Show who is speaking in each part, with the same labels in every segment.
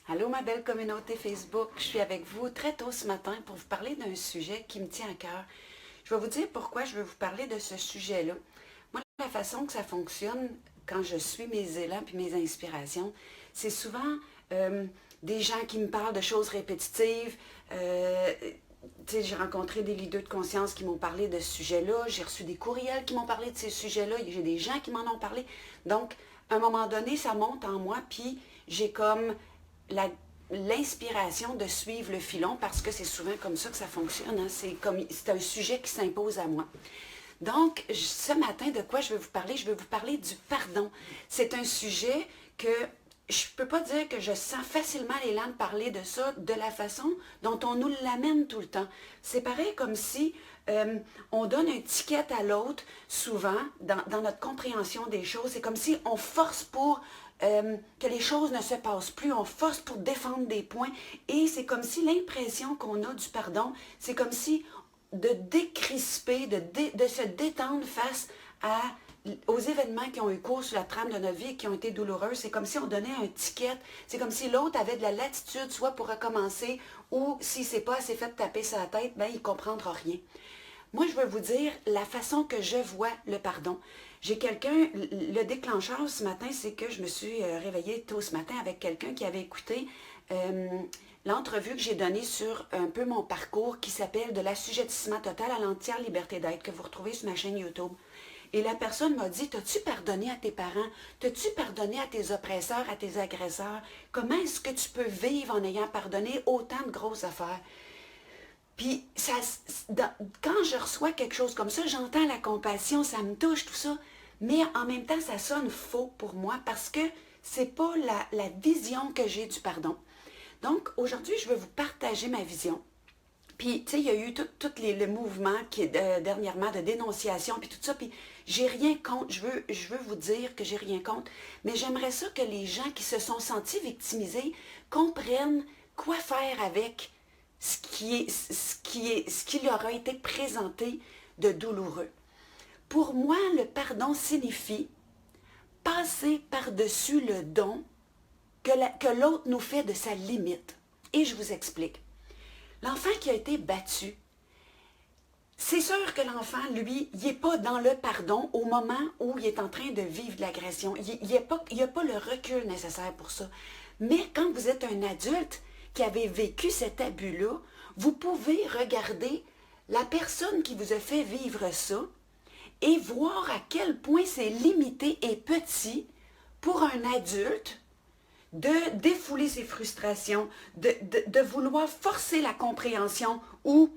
Speaker 1: Allô ma belle communauté Facebook, je suis avec vous très tôt ce matin pour vous parler d'un sujet qui me tient à cœur. Je vais vous dire pourquoi je veux vous parler de ce sujet-là. Moi, la façon que ça fonctionne quand je suis mes élans puis mes inspirations, c'est souvent des gens qui me parlent de choses répétitives. J'ai rencontré des leaders de conscience qui m'ont parlé de ce sujet-là. J'ai reçu des courriels qui m'ont parlé de ces sujets-là. J'ai des gens qui m'en ont parlé. Donc, à un moment donné, ça monte en moi, puis j'ai comme l'inspiration de suivre le filon parce que c'est souvent comme ça que ça fonctionne. Hein? C'est un sujet qui s'impose à moi. Donc, ce matin, de quoi je vais vous parler? Je vais vous parler du pardon. C'est un sujet que je ne peux pas dire que je sens facilement l'élan de parler de ça de la façon dont on nous l'amène tout le temps. C'est pareil comme si on donne un ticket à l'autre, souvent, dans notre compréhension des choses. C'est comme si on force pour que les choses ne se passent plus, on force pour défendre des points. Et c'est comme si l'impression qu'on a du pardon, c'est comme si de décrisper, de se détendre face aux événements qui ont eu cours sur la trame de notre vie et qui ont été douloureux. C'est comme si on donnait un ticket. C'est comme si l'autre avait de la latitude, soit pour recommencer, ou s'il ne s'est pas assez fait taper sa tête, ben, il ne comprendra rien. Moi, je veux vous dire la façon que je vois le pardon. J'ai quelqu'un, le déclencheur ce matin, c'est que je me suis réveillée tôt ce matin avec quelqu'un qui avait écouté l'entrevue que j'ai donnée sur un peu mon parcours qui s'appelle « De l'assujettissement total à l'entière liberté d'être » que vous retrouvez sur ma chaîne YouTube. Et la personne m'a dit, t'as-tu pardonné à tes parents? T'as-tu pardonné à tes oppresseurs, à tes agresseurs? Comment est-ce que tu peux vivre en ayant pardonné autant de grosses affaires? Puis, quand je reçois quelque chose comme ça, j'entends la compassion, ça me touche, tout ça. Mais en même temps, ça sonne faux pour moi parce que c'est pas la vision que j'ai du pardon. Donc, aujourd'hui, je veux vous partager ma vision. Puis, tu sais, il y a eu tous les mouvements dernièrement de dénonciation, puis tout ça, puis j'ai rien contre, je veux vous dire que j'ai rien contre, mais j'aimerais ça que les gens qui se sont sentis victimisés comprennent quoi faire avec ce qui leur a été présenté de douloureux. Pour moi, le pardon signifie passer par-dessus le don que l'autre nous fait de sa limite. Et je vous explique. L'enfant qui a été battu, c'est sûr que l'enfant, lui, il n'est pas dans le pardon au moment où il est en train de vivre de l'agression. Il n'a pas le recul nécessaire pour ça. Mais quand vous êtes un adulte qui avez vécu cet abus-là, vous pouvez regarder la personne qui vous a fait vivre ça et voir à quel point c'est limité et petit pour un adulte de défouler ses frustrations, de vouloir forcer la compréhension ou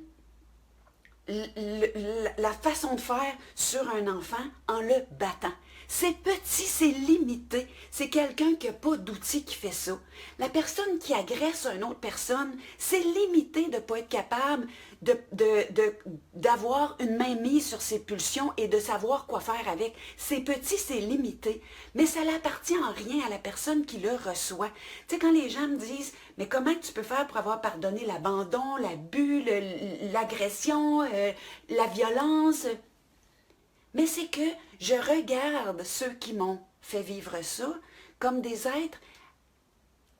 Speaker 1: la façon de faire sur un enfant en le battant. C'est petit, c'est limité. C'est quelqu'un qui n'a pas d'outils qui fait ça. La personne qui agresse une autre personne, c'est limité de ne pas être capable d'avoir une main mise sur ses pulsions et de savoir quoi faire avec. C'est petit, c'est limité, mais ça n'appartient en rien à la personne qui le reçoit. Tu sais, quand les gens me disent « Mais comment tu peux faire pour avoir pardonné l'abandon, l'abus, l'agression, la violence? » Mais c'est que je regarde ceux qui m'ont fait vivre ça comme des êtres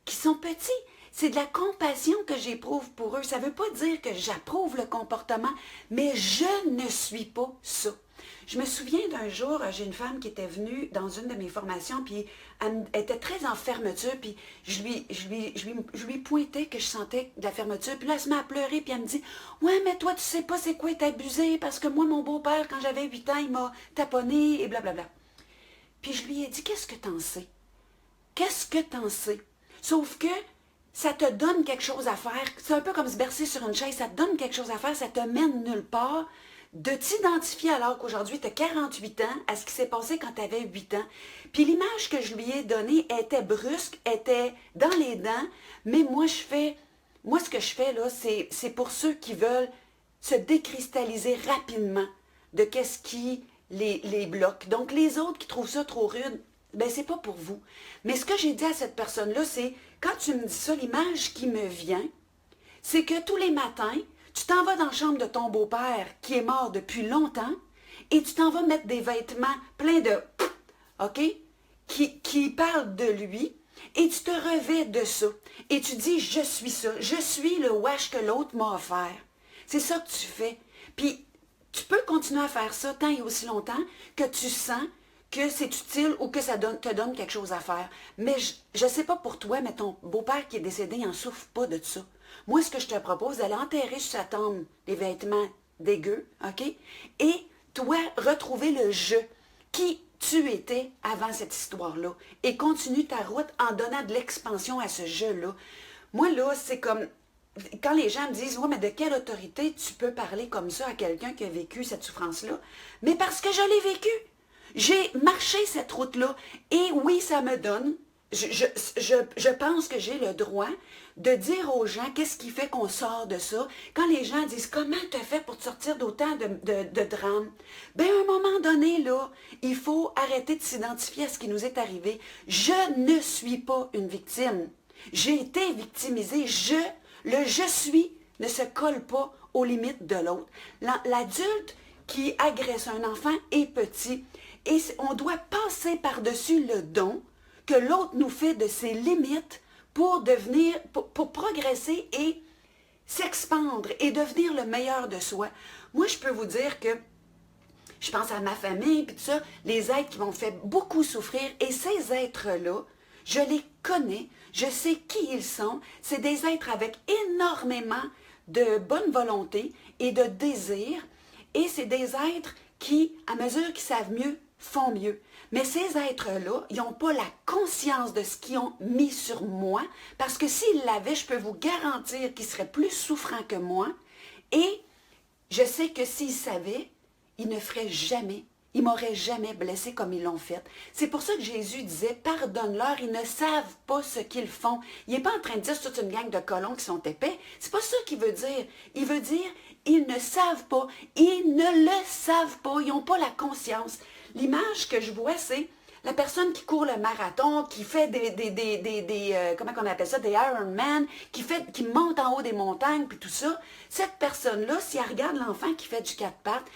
Speaker 1: qui sont petits. C'est de la compassion que j'éprouve pour eux. Ça ne veut pas dire que j'approuve le comportement, mais je ne suis pas ça. Je me souviens d'un jour, j'ai une femme qui était venue dans une de mes formations, puis elle était très en fermeture, puis je lui pointais que je sentais de la fermeture, puis là, elle se met à pleurer, puis elle me dit « Ouais, mais toi, tu sais pas c'est quoi être abusé, parce que moi, mon beau-père, quand j'avais 8 ans, il m'a taponné, et blablabla. » Puis je lui ai dit « Qu'est-ce que t'en sais? Qu'est-ce que t'en sais? » Sauf que ça te donne quelque chose à faire. C'est un peu comme se bercer sur une chaise. Ça te donne quelque chose à faire, ça te mène nulle part. De t'identifier alors qu'aujourd'hui, tu as 48 ans à ce qui s'est passé quand tu avais 8 ans. Puis l'image que je lui ai donnée était brusque, était dans les dents, mais moi, ce que je fais là, c'est pour ceux qui veulent se décristalliser rapidement de qu'est-ce qui les bloque. Donc, les autres qui trouvent ça trop rude, ben c'est pas pour vous. Mais ce que j'ai dit à cette personne-là, c'est, quand tu me dis ça, l'image qui me vient, c'est que tous les matins, tu t'en vas dans la chambre de ton beau-père qui est mort depuis longtemps et tu t'en vas mettre des vêtements pleins de... OK? Qui parlent de lui Et tu te revêts de ça. Et tu dis, je suis ça. Je suis le wash que l'autre m'a offert. C'est ça que tu fais. Puis, tu peux continuer à faire ça tant et aussi longtemps que tu sens que c'est utile ou que ça te donne quelque chose à faire. Mais je ne sais pas pour toi, mais ton beau-père qui est décédé, il n'en souffre pas de ça. Moi, ce que je te propose, d'aller enterrer sur sa tombe des vêtements dégueux, OK? Et toi, retrouver le je qui tu étais avant cette histoire-là. Et continue ta route en donnant de l'expansion à ce je-là. Moi, là, c'est comme... Quand les gens me disent, ouais, mais de quelle autorité tu peux parler comme ça à quelqu'un qui a vécu cette souffrance-là? Mais parce que je l'ai vécu. J'ai marché cette route-là. Et oui, ça me donne, je pense que j'ai le droit de dire aux gens qu'est-ce qui fait qu'on sort de ça. Quand les gens disent, comment tu as fait pour te sortir d'autant de drames? Bien, à un moment donné, là, il faut arrêter de s'identifier à ce qui nous est arrivé. Je ne suis pas une victime. J'ai été victimisée. Le je suis ne se colle pas aux limites de l'autre. L'adulte qui agresse un enfant est petit. Et on doit passer par-dessus le don que l'autre nous fait de ses limites pour pour progresser et s'expandre et devenir le meilleur de soi. Moi, je peux vous dire que je pense à ma famille, puis tout ça, les êtres qui m'ont fait beaucoup souffrir. Et ces êtres-là, je les connais, je sais qui ils sont. C'est des êtres avec énormément de bonne volonté et de désir. Et c'est des êtres qui, à mesure qu'ils savent mieux, font mieux. Mais ces êtres-là, ils n'ont pas la conscience de ce qu'ils ont mis sur moi, parce que s'ils l'avaient, je peux vous garantir qu'ils seraient plus souffrants que moi. Et je sais que s'ils savaient, ils ne feraient jamais, ils m'auraient jamais blessé comme ils l'ont fait. C'est pour ça que Jésus disait, pardonne-leur, ils ne savent pas ce qu'ils font. Il n'est pas en train de dire c'est toute une gang de colons qui sont épais. C'est pas ça qu'il veut dire. Il veut dire, ils ne savent pas, ils ne le savent pas, ils n'ont pas la conscience. L'image que je vois, c'est la personne qui court le marathon, qui fait comment on appelle ça, des Ironman, qui monte en haut des montagnes, puis tout ça. Cette personne-là, si elle regarde l'enfant qui fait du quatre pattes,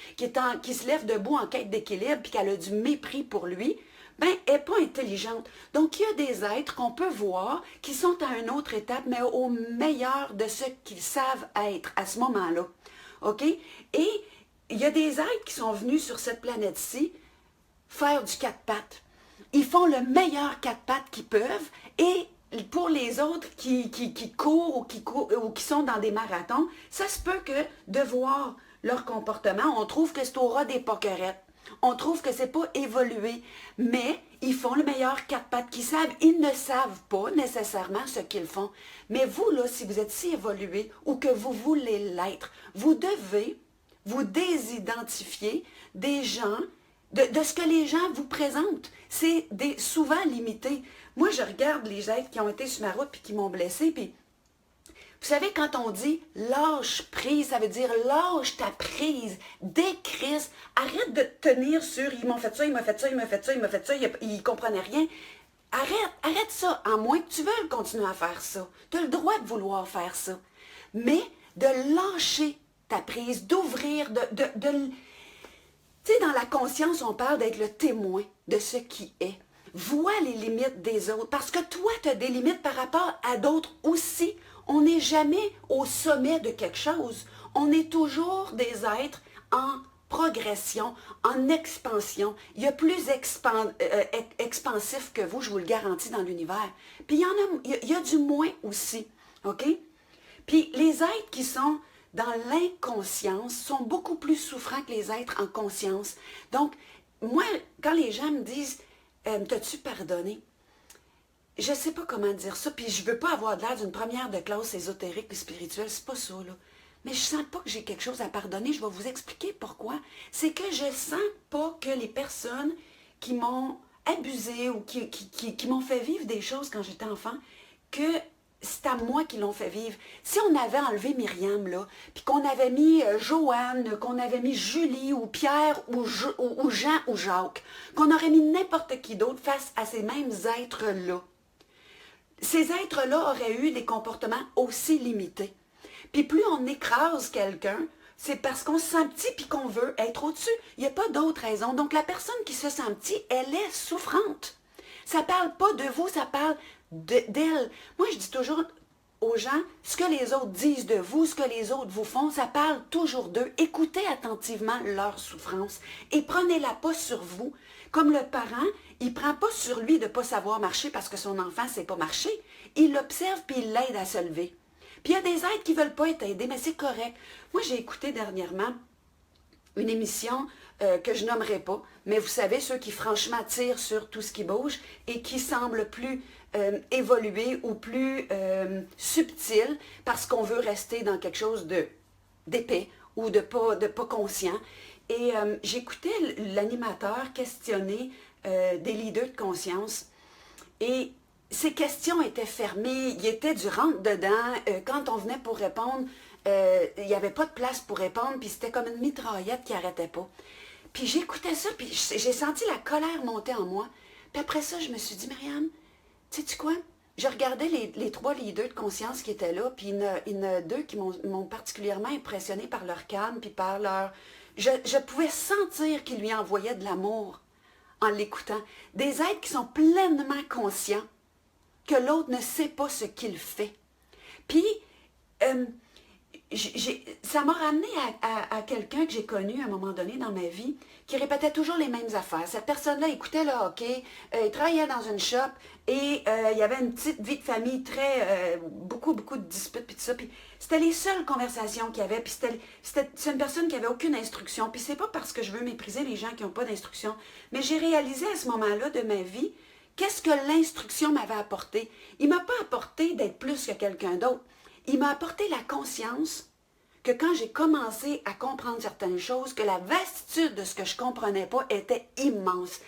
Speaker 1: qui se lève debout en quête d'équilibre, puis qu'elle a du mépris pour lui, ben, elle n'est pas intelligente. Donc, il y a des êtres qu'on peut voir qui sont à une autre étape, mais au meilleur de ce qu'ils savent être à ce moment-là. OK? Et il y a des êtres qui sont venus sur cette planète-ci faire du quatre pattes. Ils font le meilleur quatre pattes qu'ils peuvent et pour les autres qui courent ou qui sont dans des marathons, ça se peut que de voir leur comportement, on trouve que c'est au ras des poquerettes. On trouve que c'est pas évolué, mais ils font le meilleur quatre pattes qu'ils savent. Ils ne savent pas nécessairement ce qu'ils font. Mais vous, là, si vous êtes si évolué ou que vous voulez l'être, vous devez vous désidentifier des gens de ce que les gens vous présentent. C'est souvent limité. Moi, je regarde les êtres qui ont été sur ma route puis qui m'ont blessé. Puis, vous savez, quand on dit lâche prise, ça veut dire lâche ta prise, décrisse, arrête de te tenir sur ils m'ont fait ça, ils m'ont fait ça, ils m'ont fait ça, ils m'ont fait ça, ils ne comprenaient rien. Arrête ça, à moins que tu veuilles continuer à faire ça. Tu as le droit de vouloir faire ça. Mais de lâcher ta prise, d'ouvrir, tu sais, dans la conscience, on parle d'être le témoin de ce qui est. Vois les limites des autres, parce que toi, tu as des limites par rapport à d'autres aussi. On n'est jamais au sommet de quelque chose. On est toujours des êtres en progression, en expansion. Il y a plus expansif que vous, je vous le garantis, dans l'univers. Puis il y a du moins aussi, OK? Puis les êtres qui sont dans l'inconscience sont beaucoup plus souffrants que les êtres en conscience. Donc, moi, quand les gens me disent « T'as-tu pardonné? » Je ne sais pas comment dire ça, puis je ne veux pas avoir l'air d'une première de classe ésotérique et spirituelle, c'est pas ça, là. Mais je sens pas que j'ai quelque chose à pardonner, je vais vous expliquer pourquoi. C'est que je sens pas que les personnes qui m'ont abusé ou qui m'ont fait vivre des choses quand j'étais enfant, que c'est à moi qui l'ont fait vivre. Si on avait enlevé Myriam, là, puis qu'on avait mis Joanne, qu'on avait mis Julie, ou Pierre, ou Jean, ou Jacques, qu'on aurait mis n'importe qui d'autre face à ces mêmes êtres-là, ces êtres-là auraient eu des comportements aussi limités. Puis plus on écrase quelqu'un, c'est parce qu'on se sent petit puis qu'on veut être au-dessus. Il n'y a pas d'autre raison. Donc la personne qui se sent petit, elle est souffrante. Ça ne parle pas de vous, ça parle d'elle. Moi, je dis toujours aux gens, ce que les autres disent de vous, ce que les autres vous font, ça parle toujours d'eux. Écoutez attentivement leur souffrance et prenez-la pas sur vous. Comme le parent, il ne prend pas sur lui de ne pas savoir marcher parce que son enfant ne sait pas marcher. Il l'observe puis il l'aide à se lever. Puis il y a des aides qui ne veulent pas être aidés, mais c'est correct. Moi, j'ai écouté dernièrement une émission que je nommerai pas, mais vous savez, ceux qui franchement tirent sur tout ce qui bouge et qui semblent plus évoluer ou plus subtil parce qu'on veut rester dans quelque chose d'épais ou de pas conscient. Et j'écoutais l'animateur questionner des leaders de conscience et ces questions étaient fermées, il y était du rentre-dedans. Quand on venait pour répondre, il n'y avait pas de place pour répondre, puis c'était comme une mitraillette qui n'arrêtait pas. Puis j'écoutais ça, puis j'ai senti la colère monter en moi. Puis après ça, je me suis dit, Myriam, sais-tu quoi? Je regardais les 3 leaders de conscience qui étaient là, puis il y en a 2 qui m'ont particulièrement impressionnée par leur calme, puis par leur... Je pouvais sentir qu'ils lui envoyaient de l'amour en l'écoutant. Des êtres qui sont pleinement conscients que l'autre ne sait pas ce qu'il fait. Puis, ça m'a ramené à quelqu'un que j'ai connu à un moment donné dans ma vie qui répétait toujours les mêmes affaires. Cette personne-là écoutait le hockey, il travaillait dans une shop et il y avait une petite vie de famille beaucoup de disputes puis tout ça. Puis c'était les seules conversations qu'il y avait. Puis c'est une personne qui avait aucune instruction. Puis c'est pas parce que je veux mépriser les gens qui n'ont pas d'instruction, mais j'ai réalisé à ce moment-là de ma vie qu'est-ce que l'instruction m'avait apporté. Il ne m'a pas apporté d'être plus que quelqu'un d'autre. Il m'a apporté la conscience que quand j'ai commencé à comprendre certaines choses, que la vastitude de ce que je ne comprenais pas était immense.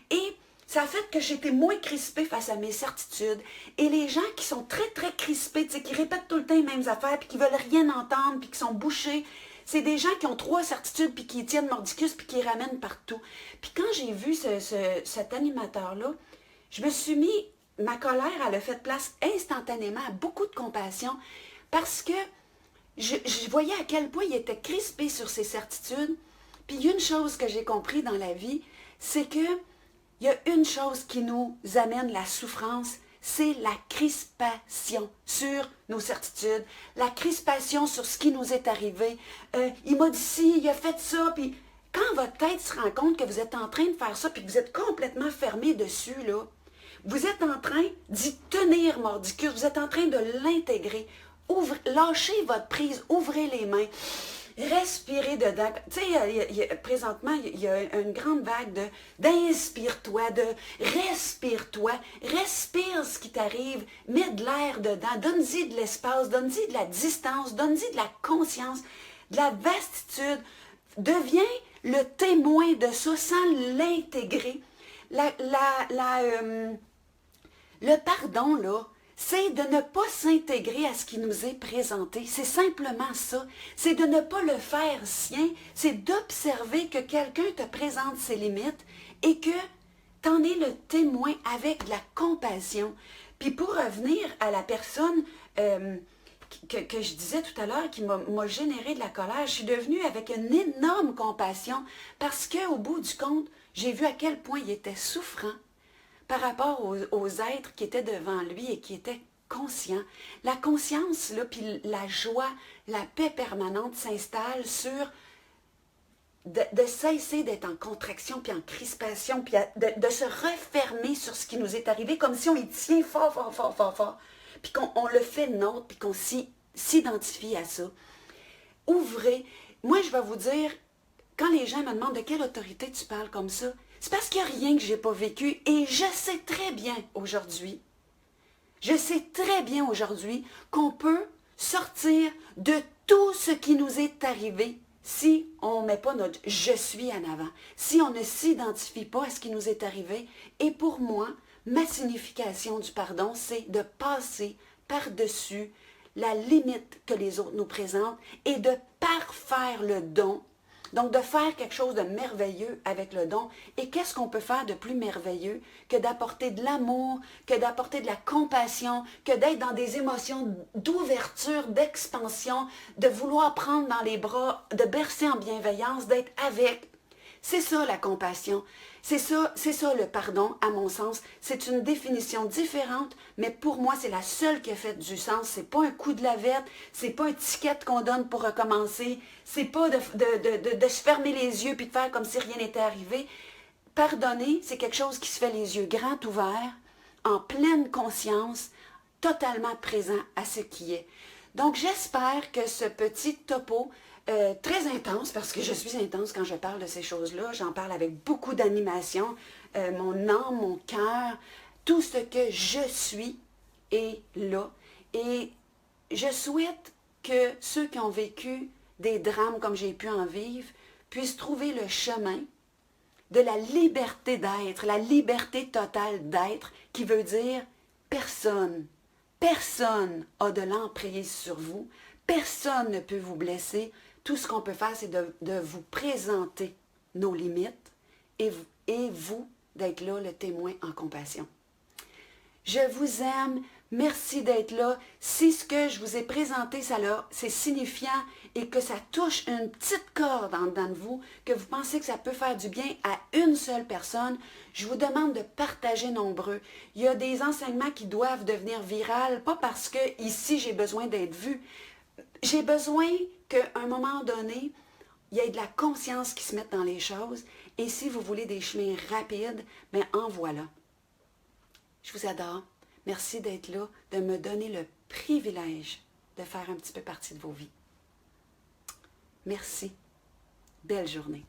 Speaker 1: Et ça a fait que j'étais moins crispée face à mes certitudes. Et les gens qui sont très, très crispés, qui répètent tout le temps les mêmes affaires, puis qui ne veulent rien entendre, puis qui sont bouchés, c'est des gens qui ont 3 certitudes, puis qui tiennent mordicus, puis qui ramènent partout. Puis quand j'ai vu cet animateur-là, je me suis mis, ma colère, elle a fait place instantanément à beaucoup de compassion, parce que je voyais à quel point il était crispé sur ses certitudes. Puis il y a une chose que j'ai compris dans la vie, c'est que il y a une chose qui nous amène la souffrance, c'est la crispation sur nos certitudes, la crispation sur ce qui nous est arrivé. Il m'a dit ci, il a fait ça, puis quand votre tête se rend compte que vous êtes en train de faire ça, puis que vous êtes complètement fermé dessus, là, vous êtes en train d'y tenir mordicus, vous êtes en train de l'intégrer. Lâchez votre prise, ouvrez les mains, respirez dedans. Tu sais, présentement, il y a une grande vague d'inspire-toi, de respire-toi, respire ce qui t'arrive, mets de l'air dedans, donne-y de l'espace, donne-y de la distance, donne-y de la conscience, de la vastitude. Deviens le témoin de ça sans l'intégrer. Le pardon, là, c'est de ne pas s'intégrer à ce qui nous est présenté. C'est simplement ça. C'est de ne pas le faire sien. C'est d'observer que quelqu'un te présente ses limites et que tu en es le témoin avec de la compassion. Puis pour revenir à la personne que je disais tout à l'heure, qui m'a généré de la colère, je suis devenue avec une énorme compassion parce qu'au bout du compte, j'ai vu à quel point il était souffrant par rapport aux êtres qui étaient devant lui et qui étaient conscients. La conscience, là, puis la joie, la paix permanente s'installe sur de cesser d'être en contraction, puis en crispation, puis de se refermer sur ce qui nous est arrivé, comme si on y tient fort, fort, fort, fort, fort, puis qu'on le fait nôtre, puis qu'on s'identifie à ça. Ouvrez. Moi, je vais vous dire, quand les gens me demandent de quelle autorité tu parles comme ça, c'est parce qu'il n'y a rien que je n'ai pas vécu et je sais très bien aujourd'hui qu'on peut sortir de tout ce qui nous est arrivé si on ne met pas notre « je suis » en avant, si on ne s'identifie pas à ce qui nous est arrivé. Et pour moi, ma signification du pardon, c'est de passer par-dessus la limite que les autres nous présentent et de parfaire le don. Donc, de faire quelque chose de merveilleux avec le don. Et qu'est-ce qu'on peut faire de plus merveilleux que d'apporter de l'amour, que d'apporter de la compassion, que d'être dans des émotions d'ouverture, d'expansion, de vouloir prendre dans les bras, de bercer en bienveillance, d'être avec. C'est ça la compassion. C'est ça le pardon, à mon sens. C'est une définition différente, mais pour moi, c'est la seule qui a fait du sens. C'est pas un coup de lavette, c'est pas un ticket qu'on donne pour recommencer, c'est pas de se fermer les yeux puis de faire comme si rien n'était arrivé. Pardonner, c'est quelque chose qui se fait les yeux grands ouverts, en pleine conscience, totalement présent à ce qui est. Donc, j'espère que ce petit topo, très intense, parce que je suis intense quand je parle de ces choses-là, j'en parle avec beaucoup d'animation, mon âme, mon cœur, tout ce que je suis est là. Et je souhaite que ceux qui ont vécu des drames comme j'ai pu en vivre puissent trouver le chemin de la liberté d'être, la liberté totale d'être, qui veut dire personne a de l'emprise sur vous, personne ne peut vous blesser. Tout ce qu'on peut faire, c'est de vous présenter nos limites et vous d'être là, le témoin en compassion. Je vous aime. Merci d'être là. Si ce que je vous ai présenté, c'est signifiant et que ça touche une petite corde en dedans de vous, que vous pensez que ça peut faire du bien à une seule personne, je vous demande de partager nombreux. Il y a des enseignements qui doivent devenir virales, pas parce que ici j'ai besoin d'être vu. J'ai besoin qu'à un moment donné, il y ait de la conscience qui se mette dans les choses. Et si vous voulez des chemins rapides, bien en voilà. Je vous adore. Merci d'être là, de me donner le privilège de faire un petit peu partie de vos vies. Merci. Belle journée.